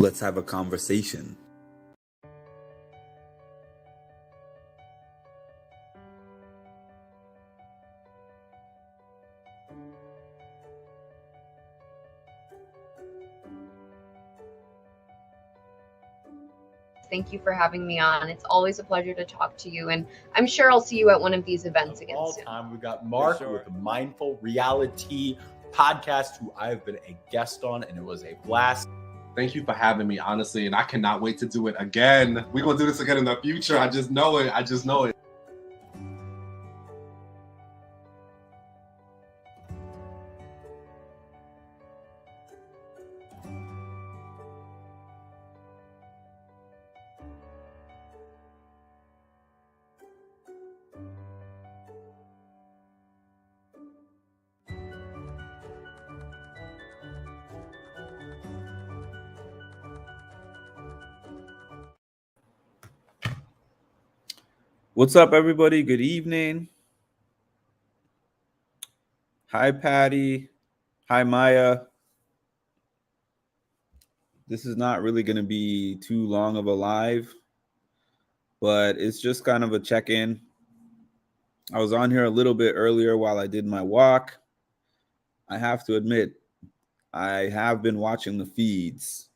Let's have a conversation. Thank you for having me on. It's always a pleasure to talk to you, and I'm sure I'll see you at one of these events again all soon. time, we got Mark with the Mindful Reality podcast, who I've been a guest on, and it was a blast. Thank you for having me, honestly, and I cannot wait to do it again. We're going to do this again in the future. I just know it. What's up, everybody? Good evening. Hi, Patty. Hi, Maya. This is not really going to be too long of a live, but it's just kind of a check-in. I was on here a little bit earlier while I did my walk. I have to admit, I have been watching the feeds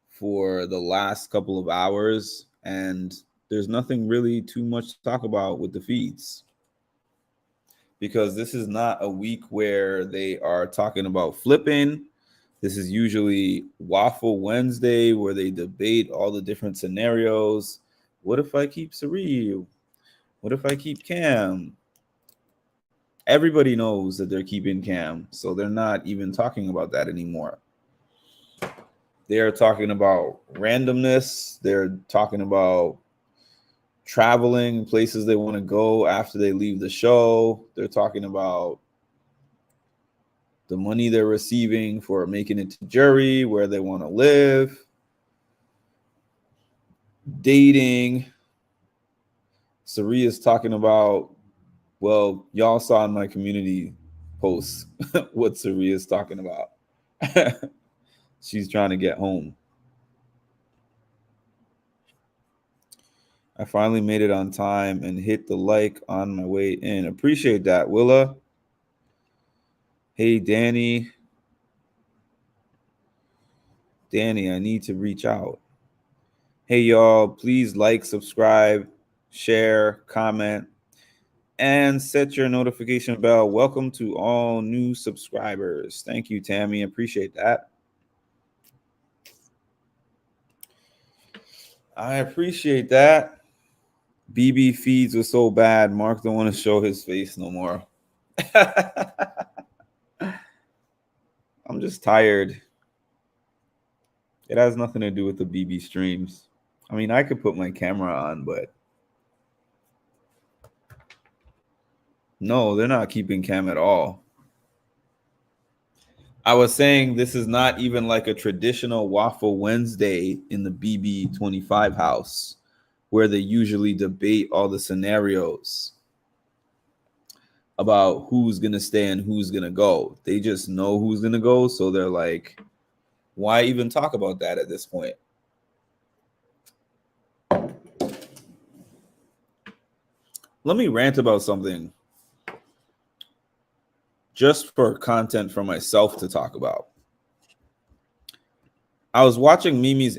for the last couple of hours, and there's nothing really too much to talk about with the feeds, because this is not a week where they are talking about flipping. This is usually Waffle Wednesday, where they debate all the different scenarios. What if I keep Surreal? What if I keep Cam? Everybody knows that they're keeping Cam, so they're not even talking about that anymore. They're talking about randomness. They're talking about traveling, places they want to go after they leave the show. They're talking about the money they're receiving for making it to jury, where they want to live, dating. Saria's talking about, well, y'all saw in my community posts what Saria's talking about. She's trying to get home. I finally made it on time and hit the like on my way in. Appreciate that, Willa. Hey, Danny. Danny, I need to reach out. Hey, y'all, please like, subscribe, share, comment, and set your notification bell. Welcome to all new subscribers. Thank you, Tammy. Appreciate that. I appreciate that. BB feeds were so bad. Mark don't want to show his face no more. I'm just tired. It has nothing to do with the BB streams. I mean, I could put my camera on, but no, they're not keeping Cam at all. I was saying this is not even like a traditional Waffle Wednesday in the BB25 house, where they usually debate all the scenarios about who's going to stay and who's going to go. They just know who's going to go, so they're like, why even talk about that at this point? Let me rant about something just for content for myself to talk about. I was watching Mimi's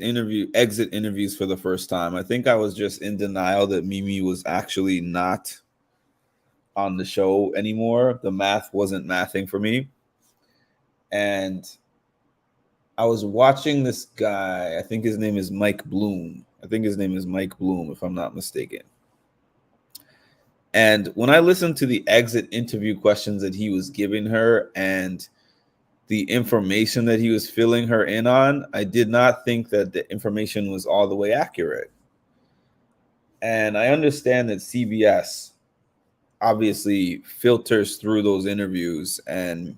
exit interviews for the first time. I think I was just in denial that Mimi was actually not on the show anymore. The math wasn't mathing for me. And I was watching this guy. I think his name is Mike Bloom. If I'm not mistaken. And when I listened to the exit interview questions that he was giving her and the information that he was filling her in on, I did not think that the information was all the way accurate. And I understand that CBS obviously filters through those interviews and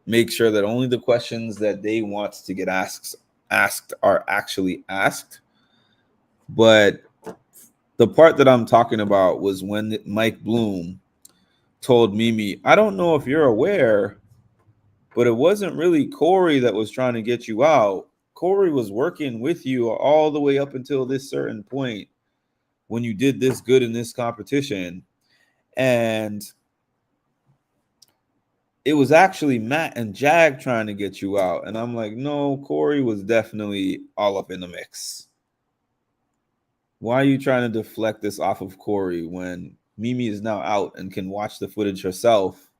make sure that only the questions that they want to get asked are actually asked. But the part that I'm talking about was when Mike Bloom told Mimi, I don't know if you're aware, but it wasn't really Corey that was trying to get you out. Corey was working with you all the way up until this certain point when you did this good in this competition. And it was actually Matt and Jag trying to get you out. And I'm like, no, Corey was definitely all up in the mix. Why are you trying to deflect this off of Corey when Mimi is now out and can watch the footage herself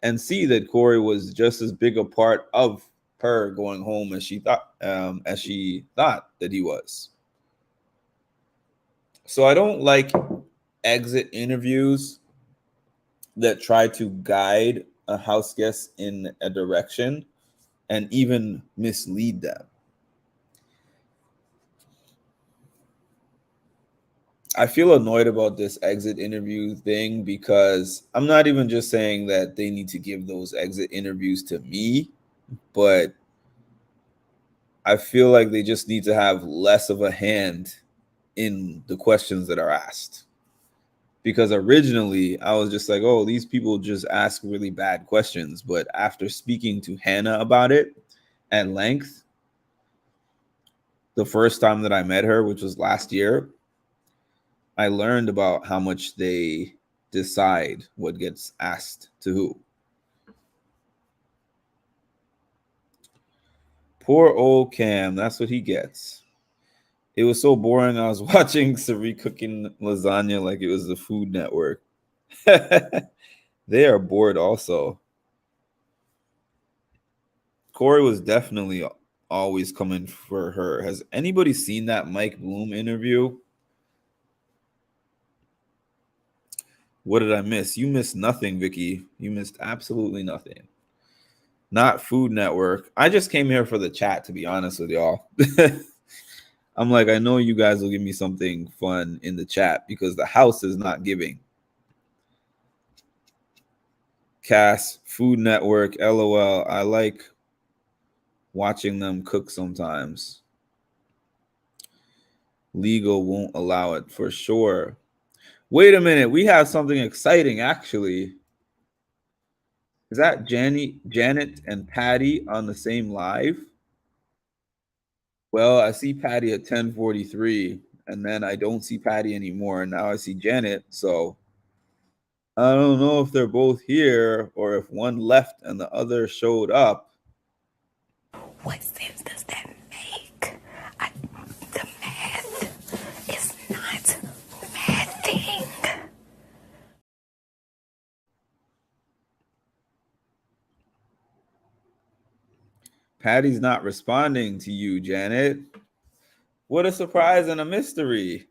and see that Corey was just as big a part of her going home as she thought that he was. So I don't like exit interviews that try to guide a house guest in a direction and even mislead them. I feel annoyed about this exit interview thing because I'm not even just saying that they need to give those exit interviews to me, but I feel like they just need to have less of a hand in the questions that are asked. Because originally I was just like, oh, these people just ask really bad questions. But after speaking to Hannah about it at length, the first time that I met her, which was last year, I learned about how much they decide what gets asked to who. Poor old Cam, that's what he gets. It was so boring. I was watching Sari cooking lasagna like it was the Food Network. They are bored also. Corey was definitely always coming for her. Has anybody seen that Mike Bloom interview? What did I miss? You missed nothing, Vicky. You missed absolutely nothing. Not Food Network. I just came here for the chat, to be honest with y'all. I'm like, I know you guys will give me something fun in the chat because the house is not giving. Cass, Food Network, LOL. I like watching them cook sometimes. Legal won't allow it for sure. Wait a minute. We have something exciting, actually. Is that Janet and Patty on the same live? Well, I see Patty at 10:43, and then I don't see Patty anymore. And now I see Janet. So I don't know if they're both here or if one left and the other showed up. What sense does that make? The math is not mathing. Patty's not responding to you, Janet. What a surprise and a mystery.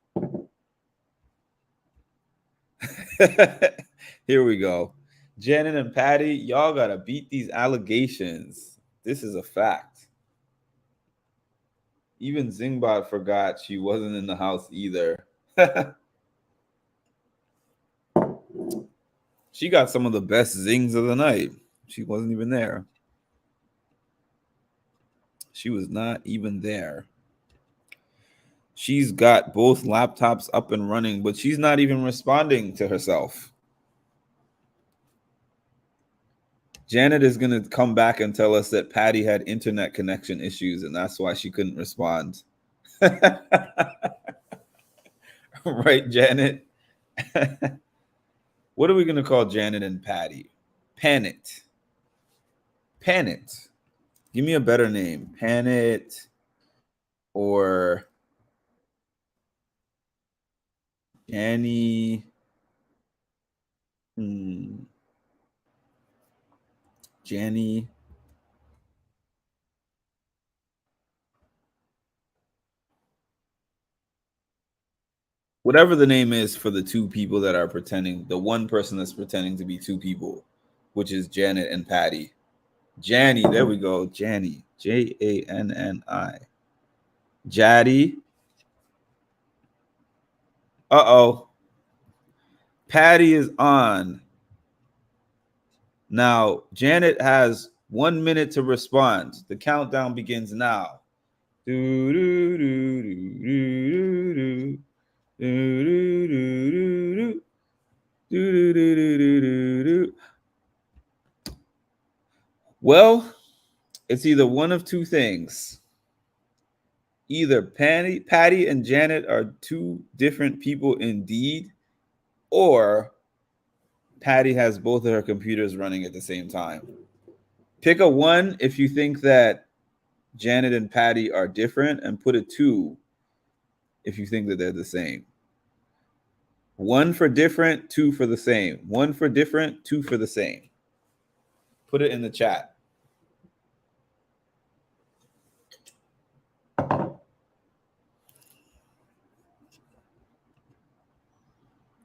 Here we go. Janet and Patty, y'all got to beat these allegations. This is a fact. Even Zingbot forgot she wasn't in the house either. She got some of the best zings of the night. She wasn't even there. She was not even there. She's got both laptops up and running, but she's not even responding to herself. Janet is going to come back and tell us that Patty had internet connection issues, and that's why she couldn't respond. Right, Janet? What are we going to call Janet and Patty? Panit. Panit. Give me a better name. Panit or Annie. Jenny. Whatever the name is for the two people that are pretending, the one person that's pretending to be two people, which is Janet and Patty. Janny, there we go. Janny. Janni. Jaddy. Uh-oh. Patty is on. Now, Janet has 1 minute to respond. The countdown begins now. Do, do, do, do, do, do, do, do, do, do, do, do, do, do. Well, it's either one of two things. either Patty and Janet are two different people indeed, or Patty has both of her computers running at the same time. Pick a 1 if you think that Janet and Patty are different, and put a 2 if you think that they're the same. 1 for different, 2 for the same. 1 for different, 2 for the same. Put it in the chat.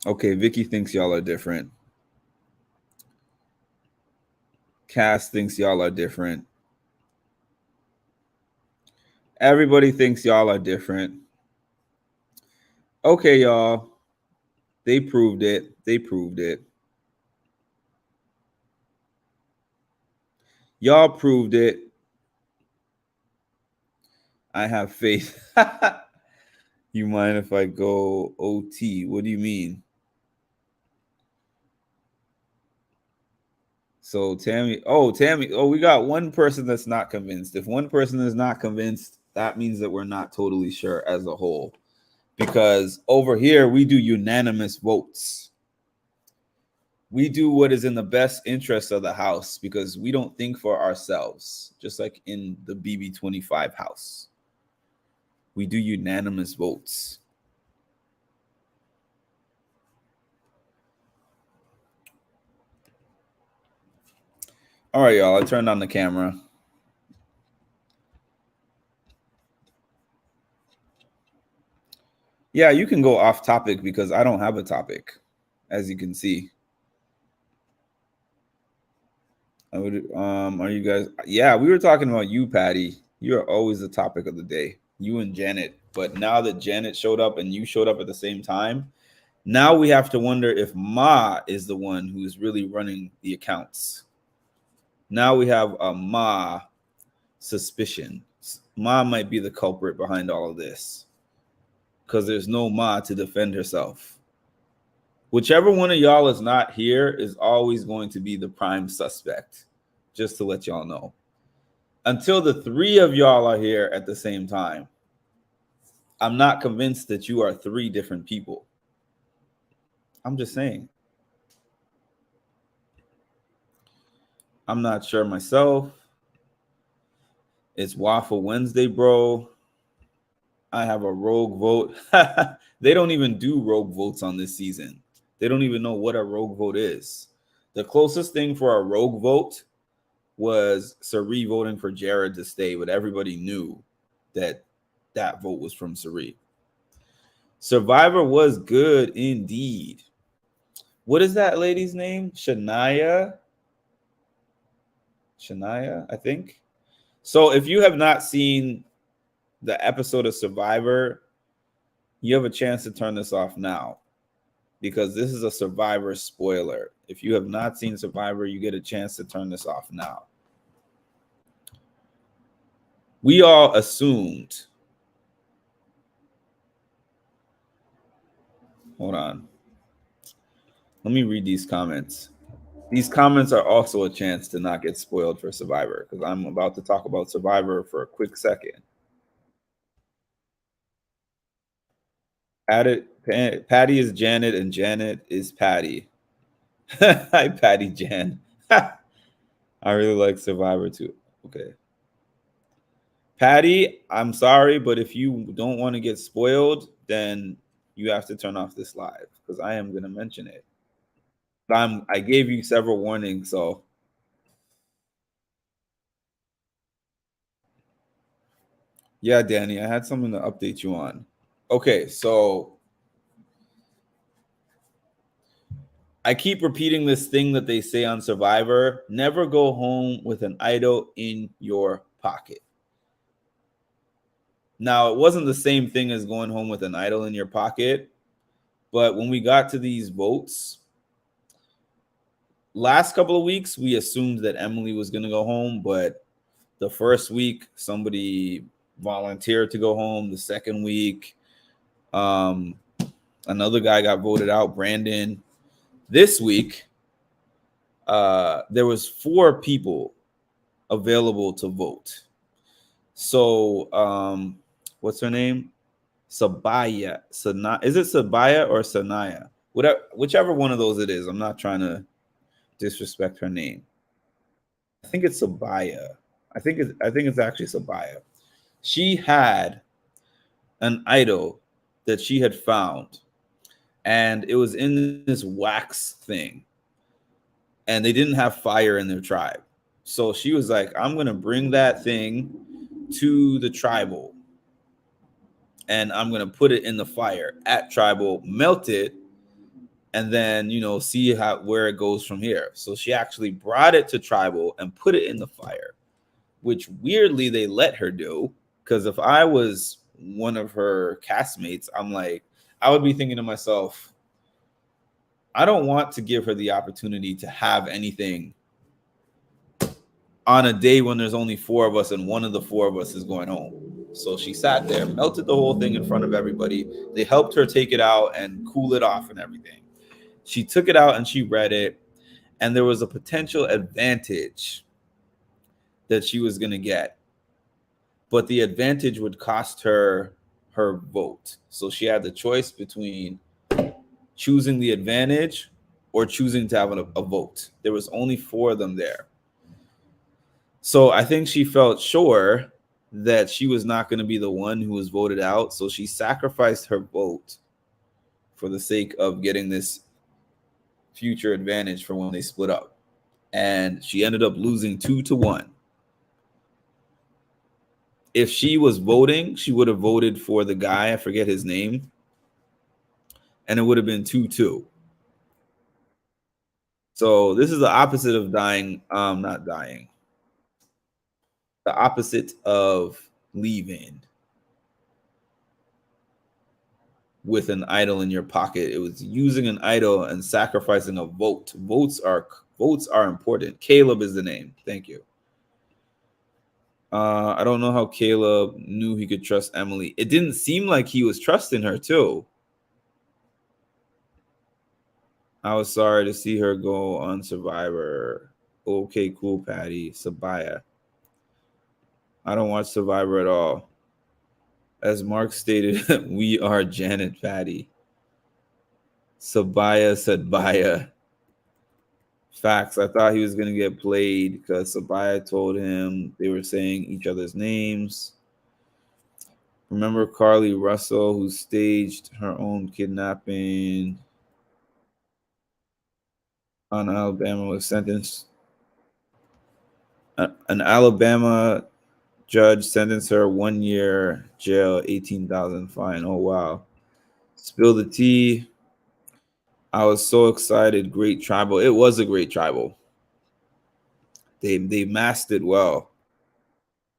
Okay, Vicky thinks y'all are different. Cass thinks y'all are different. Everybody thinks y'all are different. Okay, y'all. They proved it. They proved it. Y'all proved it. I have faith. You mind if I go OT? What do you mean? So Tammy, we got one person that's not convinced. If one person is not convinced, that means that we're not totally sure as a whole. Because over here, we do unanimous votes. We do what is in the best interest of the house because we don't think for ourselves, just like in the BB25 house. We do unanimous votes. All right, y'all, I turned on the camera. Yeah, you can go off topic because I don't have a topic, as you can see. Are you guys? Yeah, we were talking about you, Patty. You're always the topic of the day. You and Janet. But now that Janet showed up and you showed up at the same time, now we have to wonder if Ma is the one who is really running the accounts. Now we have a Ma suspicion. Ma might be the culprit behind all of this because there's no Ma to defend herself. Whichever one of y'all is not here is always going to be the prime suspect, just to let y'all know. Until the 3 of y'all are here at the same time, I'm not convinced that you are 3 different people. I'm just saying. I'm not sure myself. It's Waffle Wednesday, bro. I have a rogue vote. They don't even do rogue votes on this season. They don't even know what a rogue vote is. The closest thing for a rogue vote was Sari voting for Jared to stay, but everybody knew that that vote was from Sari. Survivor was good indeed. What is that lady's name? Shania, I think. So if you have not seen the episode of Survivor, you have a chance to turn this off now because this is a Survivor spoiler. If you have not seen Survivor, you get a chance to turn this off now. We all assumed. Hold on. Let me read these comments. These comments are also a chance to not get spoiled for Survivor because I'm about to talk about Survivor for a quick second. Patty is Janet and Janet is Patty. Hi, Patty Jan. I really like Survivor too. Okay. Patty, I'm sorry, but if you don't want to get spoiled, then you have to turn off this live because I am going to mention it. I gave you several warnings, so. Yeah, Danny, I had something to update you on. Okay, so I keep repeating this thing that they say on Survivor: never go home with an idol in your pocket. Now, it wasn't the same thing as going home with an idol in your pocket, but when we got to these votes, last couple of weeks, we assumed that Emily was going to go home, but the first week, somebody volunteered to go home. The second week, another guy got voted out, Brandon. This week, there was 4 people available to vote. So what's her name? Sabaya. Is it Sabaya or Sanaya? Whatever, whichever one of those it is. I'm not trying to disrespect her name. I think it's Sabaya. I think it's actually Sabaya. She had an idol that she had found, and it was in this wax thing, and they didn't have fire in their tribe. So she was like, I'm going to bring that thing to the tribal, and I'm going to put it in the fire at tribal, melt it, and then, see where it goes from here. So she actually brought it to tribal and put it in the fire, which weirdly they let her do. Because if I was one of her castmates, I would be thinking to myself, I don't want to give her the opportunity to have anything on a day when there's only 4 of us and one of the 4 of us is going home. So she sat there, melted the whole thing in front of everybody. They helped her take it out and cool it off and everything. She took it out and she read it, and there was a potential advantage that she was going to get. But the advantage would cost her her vote. So she had the choice between choosing the advantage or choosing to have a vote. There was only 4 of them there. So I think she felt sure that she was not going to be the one who was voted out. So she sacrificed her vote for the sake of getting this future advantage for when they split up. And she ended up losing 2-1. If she was voting, she would have voted for the guy, I forget his name, and it would have been 2-2. So this is the opposite of not dying. The opposite of leaving with an idol in your pocket. It was using an idol and sacrificing a vote. Votes are important. Caleb is the name. Thank you. I don't know how Caleb knew he could trust Emily. It didn't seem like he was trusting her too. I was sorry to see her go on Survivor. Okay, cool, Patty. Sabaya. I don't watch Survivor at all. As Mark stated, we are Janet Patty. Sabaya said Baya. Facts. I thought he was going to get played because Sabaya told him they were saying each other's names. Remember Carly Russell, who staged her own kidnapping on Alabama, was sentenced. An Alabama judge sentenced her 1 year jail, 18,000 fine. Oh, wow. Spill the tea. I was so excited. Great tribal. It was a great tribal. They masked it well.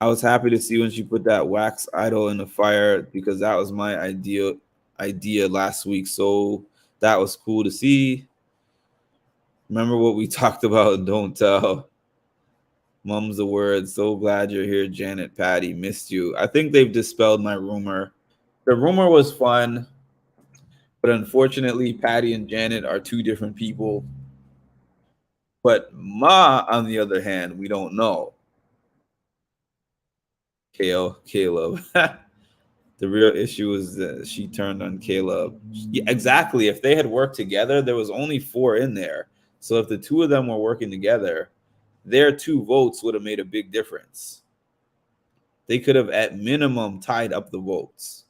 I was happy to see when she put that wax idol in the fire because that was my idea last week. So that was cool to see. Remember what we talked about? Don't tell. Mum's the word. So glad you're here, Janet Patty. Missed you. I think they've dispelled my rumor. The rumor was fun, but unfortunately, Patty and Janet are 2 different people. But Ma, on the other hand, we don't know. Caleb. The real issue is that she turned on Caleb. Yeah, exactly. If they had worked together, there was only 4 in there. So if the 2 of them were working together, their 2 votes would have made a big difference. They could have at minimum tied up the votes.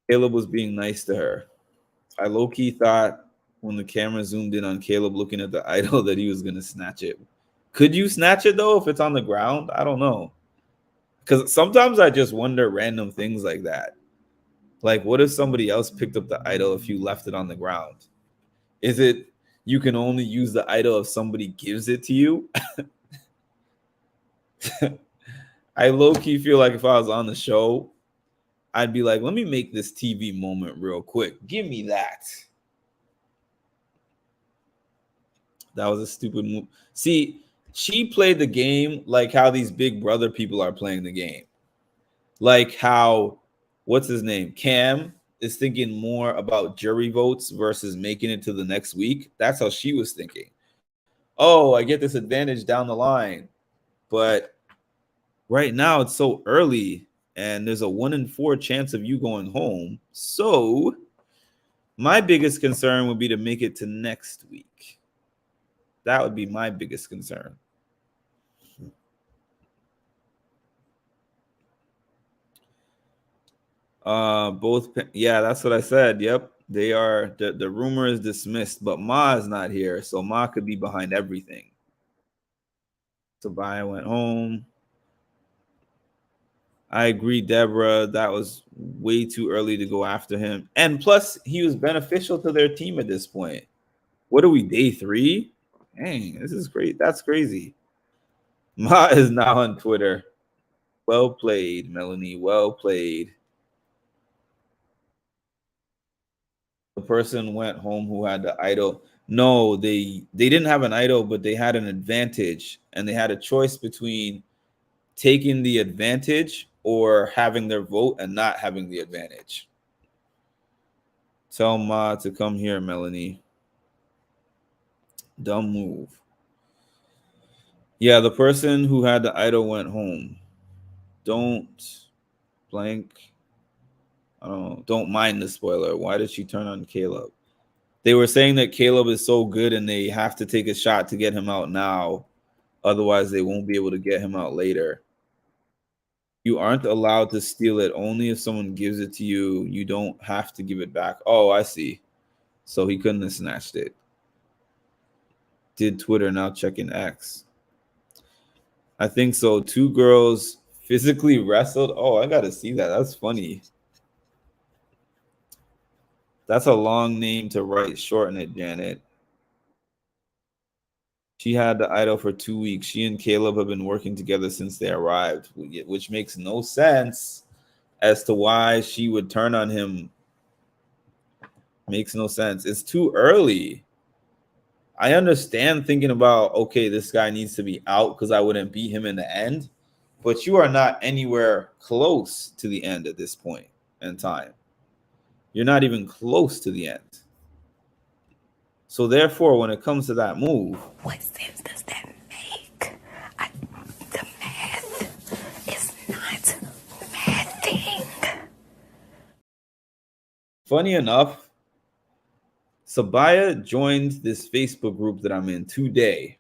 Caleb was being nice to her. I low-key thought when the camera zoomed in on Caleb looking at the idol that he was going to snatch it. Could you snatch it, though, if it's on the ground? I don't know. Because sometimes I just wonder random things like that. Like, what if somebody else picked up the idol if you left it on the ground? Is it you can only use the idol if somebody gives it to you? I low-key feel like if I was on the show, I'd be like, let me make this TV moment real quick. Give me that. That was a stupid move. See, she played the game like how these Big Brother people are playing the game. Like how, what's his name? Cam is thinking more about jury votes versus making it to the next week. That's how she was thinking. Oh, I get this advantage down the line. But right now it's so early. and there's a 1 in 4 chance of you going home. So my biggest concern would be to make it to next week. That would be my biggest concern. Yeah, that's what I said. Yep. They are the rumor is dismissed, but Ma is not here, so Ma could be behind everything. Tobiah went home. I agree, Deborah. That was way too early to go after him. And plus, he was beneficial to their team at this point. What are we, day 3? Dang, this is great. That's crazy. Ma is now on Twitter. Well played, Melanie. Well played. The person went home who had the idol. No, they didn't have an idol, but they had an advantage, and they had a choice between taking the advantage or having their vote and not having the advantage. Tell Ma to come here, Melanie. Dumb move. Yeah, the person who had the idol went home. Don't blank. I don't know. Don't mind the spoiler. Why did she turn on Caleb? They were saying that Caleb is so good and they have to take a shot to get him out now. Otherwise, they won't be able to get him out later. You aren't allowed to steal it. Only if someone gives it to you. You don't have to give it back. Oh, I see. So he couldn't have snatched it. Did Twitter, now checking X. I think so. 2 girls physically wrestled. Oh, I got to see that. That's funny. That's a long name to write. Shorten it, Janet. She had the idol for 2 weeks. She and Caleb have been working together since they arrived, which makes no sense as to why she would turn on him. Makes no sense. It's too early. I understand thinking about, okay, this guy needs to be out because I wouldn't beat him in the end, but you are not anywhere close to the end at this point in time. You're not even close to the end. So therefore, when it comes to that move, what sense does that make? The math is not mathing. funny enough, Sabaya joined this Facebook group that I'm in today.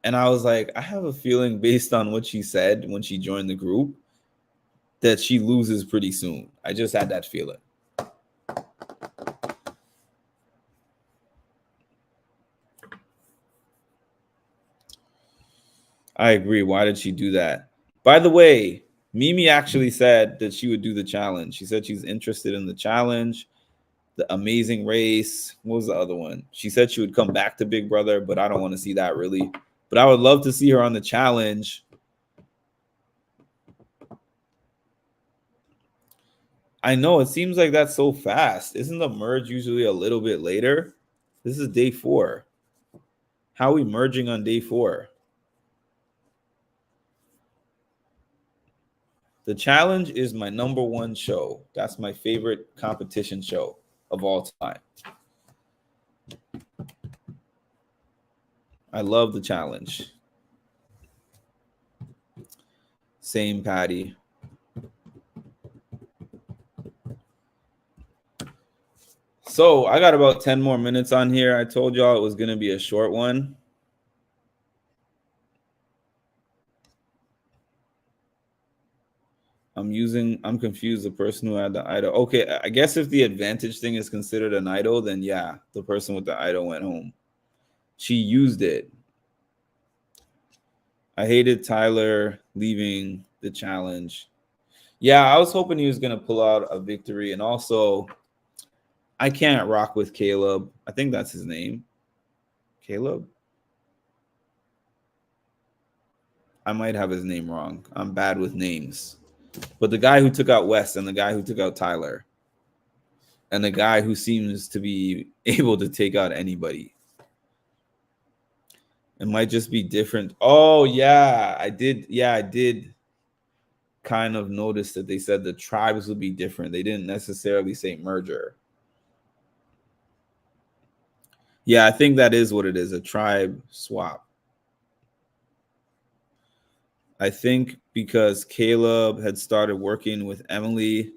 And I was like, I have a feeling based on what she said when she joined the group that she loses pretty soon. I just had that feeling. I agree. Why did she do that? By the way, Mimi actually said that she would do the challenge. She said she's interested in the challenge, the Amazing Race. What was the other one? She said she would come back to Big Brother, but I don't want to see that really. But I would love to see her on the challenge. I know it seems like that's so fast. Isn't the merge usually a little bit later? This is day 4. How are we merging on day 4? The challenge is my #1 show. That's my favorite competition show of all time. I love the challenge. Same, Patty. So I got about 10 more minutes on here. I told y'all it was going to be a short one. I'm confused. The person who had the idol. Okay, I guess if the advantage thing is considered an idol, then yeah, the person with the idol went home. She used it. I hated Tyler leaving the challenge. Yeah, I was hoping he was going to pull out a victory. And also, I can't rock with Caleb. I think that's his name. Caleb? I might have his name wrong. I'm bad with names. But the guy who took out West and the guy who took out Tyler and the guy who seems to be able to take out anybody. It might just be different. Oh, yeah, I did. Yeah, I did kind of notice that they said the tribes would be different. They didn't necessarily say merger. Yeah, I think that is what it is, a tribe swap. I think because Caleb had started working with Emily,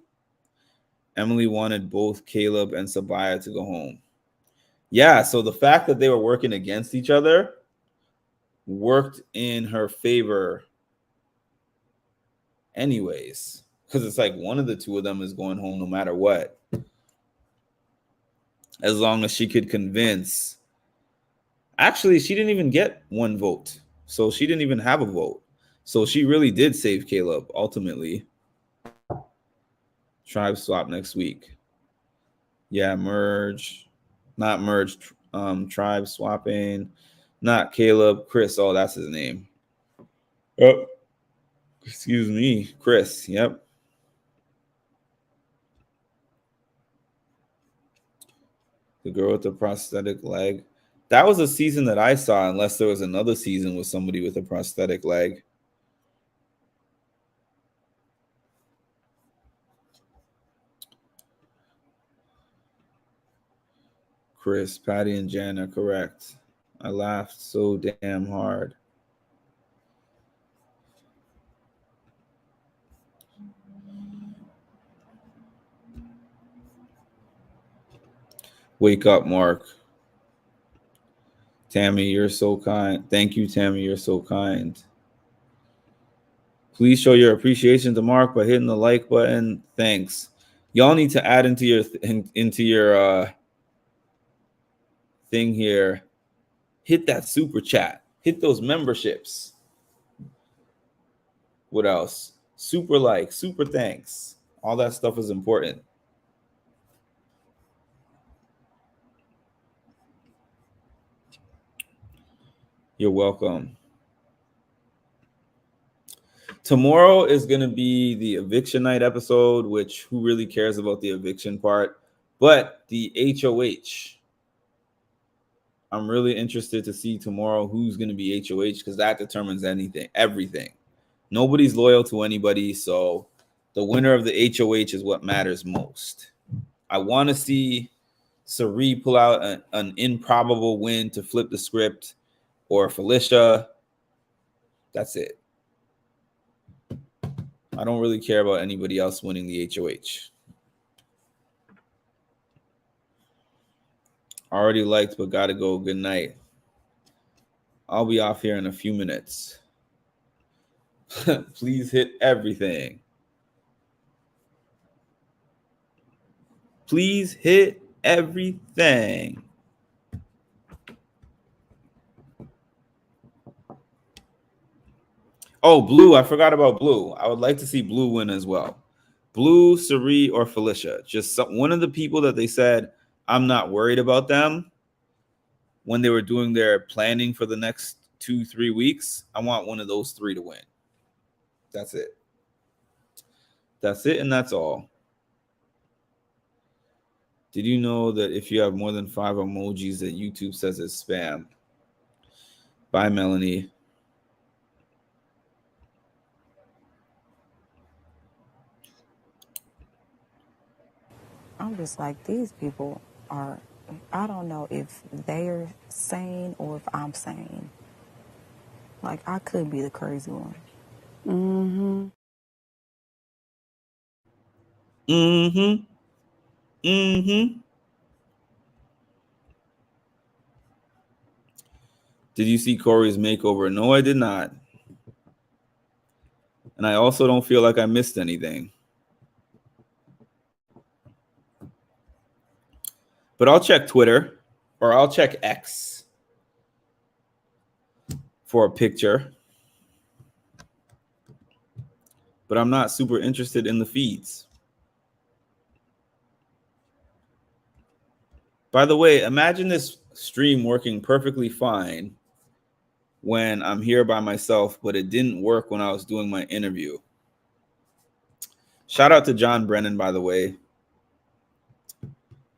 Emily wanted both Caleb and Sabaya to go home. Yeah, so the fact that they were working against each other worked in her favor anyways, because it's like one of the two of them is going home no matter what, as long as she could convince. Actually, she didn't even get one vote, so she didn't even have a vote, so she really did save Caleb ultimately. Tribe swap next week. Yeah, merge, not merge. Tribe swapping, not Caleb. Chris. Oh, that's his name. Oh, excuse me, Chris. Yep. The girl with the prosthetic leg. That was a season that I saw, unless there was another season with somebody with a prosthetic leg. Chris, Patty, and Jan are correct. I laughed so damn hard. Wake up, Mark. Tammy, you're so kind. Thank you, Tammy. You're so kind. Please show your appreciation to Mark by hitting the like button. Thanks. Y'all need to add into your thing here. Hit that super chat. Hit those memberships. What else? Super like, super thanks. All that stuff is important. You're welcome. Tomorrow is going to be the eviction night episode, which who really cares about the eviction part? But the HOH. I'm really interested to see tomorrow who's going to be HOH, because that determines everything. Nobody's loyal to anybody, so the winner of the HOH is what matters most. I want to see Sari pull out an improbable win to flip the script, or Felicia. That's it. I don't really care about anybody else winning the HOH. Already liked, but gotta go. Good night. I'll be off here in a few minutes. Please hit everything. Please hit everything. Oh, Blue. I forgot about Blue. I would like to see Blue win as well. Blue, Sari, or Felicia. Just one of the people that they said, I'm not worried about them when they were doing their planning for the next 2-3 weeks. I want one of those three to win. That's it. That's it, and that's all. Did you know that if you have more than 5 emojis that YouTube says is spam? Bye, Melanie. I'm just like, these people are, I don't know if they're sane or if I'm sane. Like, I could be the crazy one. Mm-hmm. Mm-hmm. Mm-hmm. Did you see Corey's makeover? No, I did not. And I also don't feel like I missed anything. But I'll check Twitter, or I'll check X for a picture. But I'm not super interested in the feeds. By the way, imagine this stream working perfectly fine when I'm here by myself, but it didn't work when I was doing my interview. Shout out to John Brennan, by the way.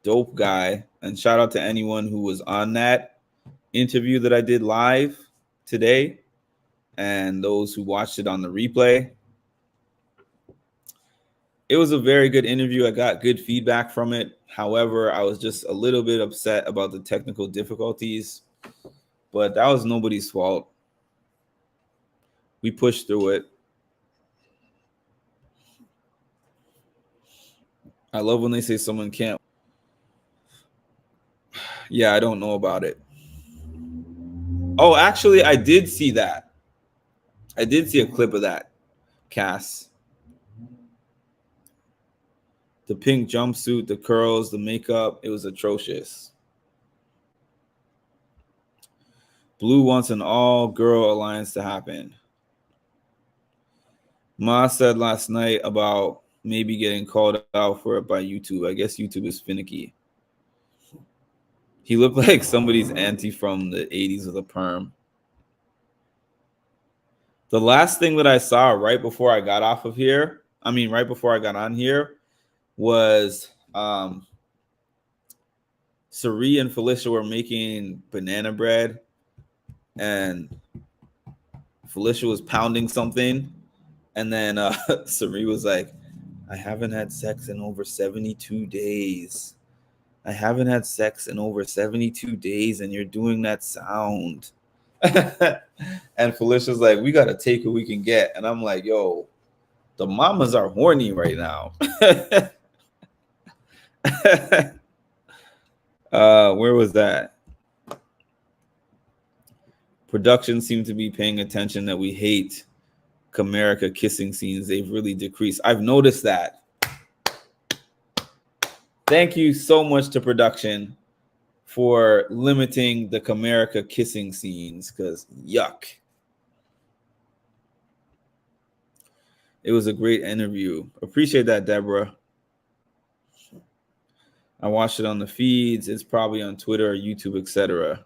Dope guy. And shout out to anyone who was on that interview that I did live today, and those who watched it on the replay. It was a very good interview. I got good feedback from it. However, I was just a little bit upset about the technical difficulties, but that was nobody's fault. We pushed through it. I love when they say someone can't. Yeah, I don't know about it. Oh, actually, I did see that. I did see a clip of that, Cass. The pink jumpsuit, the curls, the makeup, it was atrocious. Blue wants an all-girl alliance to happen. Ma said last night about maybe getting called out for it by YouTube. I guess YouTube is finicky. He looked like somebody's auntie from the 80s with a perm. The last thing that I saw right before I got off of here, right before I got on here, was Sari and Felicia were making banana bread, and Felicia was pounding something, and then Sari was like, I haven't had sex in over 72 days. I haven't had sex in over 72 days, and you're doing that sound. And Felicia's like, we got to take what we can get. And I'm like, yo, the mamas are horny right now. Where was that? Production seemed to be paying attention that we hate Comerica kissing scenes. They've really decreased. I've noticed that. Thank you so much to production for limiting the Comerica kissing scenes, because yuck. It was a great interview. Appreciate that, Deborah. I watched it on the feeds. It's probably on Twitter, YouTube, etc.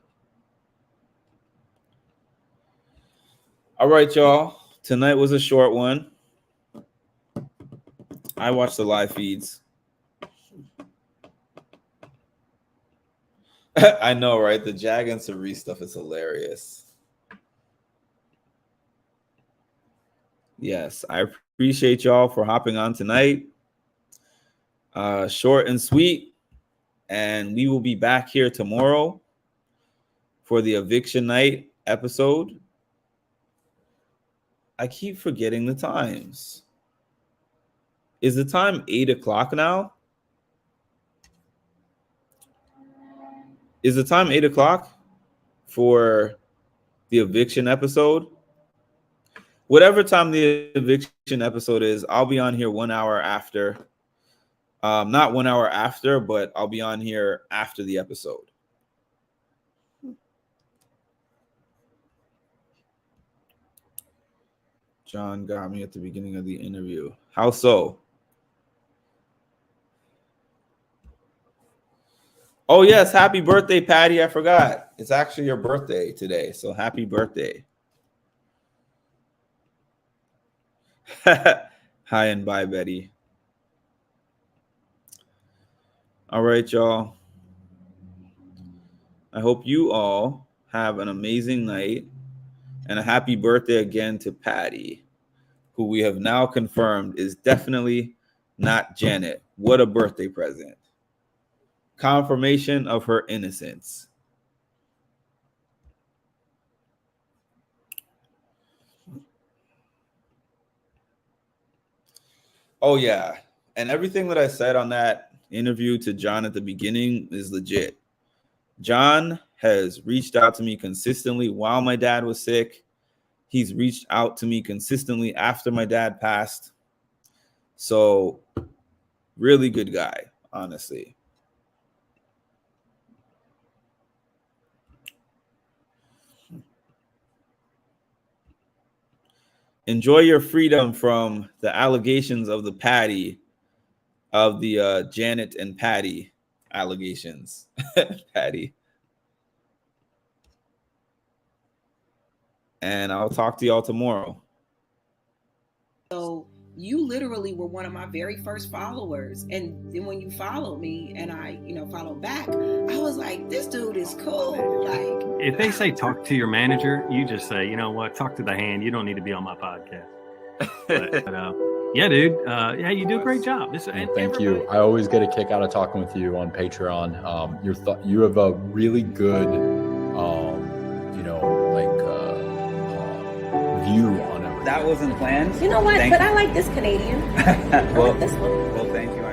All right, y'all. Tonight was a short one. I watched the live feeds. I know, right? The Jag and Cerise stuff is hilarious. Yes, I appreciate y'all for hopping on tonight. Short and sweet. And we will be back here tomorrow for the eviction night episode. I keep forgetting the times. Is the time 8 o'clock now? Is the time 8 o'clock for the eviction episode? Whatever time the eviction episode is, I'll be on here 1 hour after. Not 1 hour after, but I'll be on here after the episode. John got me at the beginning of the interview. How so? Oh, yes. Happy birthday, Patty. I forgot. It's actually your birthday today. So happy birthday. Hi and bye, Betty. All right, y'all. I hope you all have an amazing night, and a happy birthday again to Patty, who we have now confirmed is definitely not Janet. What a birthday present. Confirmation of her innocence. Oh, yeah. And everything that I said on that interview to John at the beginning is legit. John has reached out to me consistently while my dad was sick. He's reached out to me consistently after my dad passed. So, really good guy, honestly. Enjoy your freedom from the allegations of the Janet and Patty allegations. Patty. And I'll talk to y'all tomorrow. So you literally were one of my very first followers. And then when you followed me and I, followed back, I was like, this dude is cool. Like, if they say talk to your manager, you just say, you know what, talk to the hand. You don't need to be on my podcast. But yeah, dude. Yeah, you do a great job. Thank you. I always get a kick out of talking with you on Patreon. You have a really good, view on that wasn't planned. You know what? Thank But you. I like this Canadian. I well, like this one. well, thank you.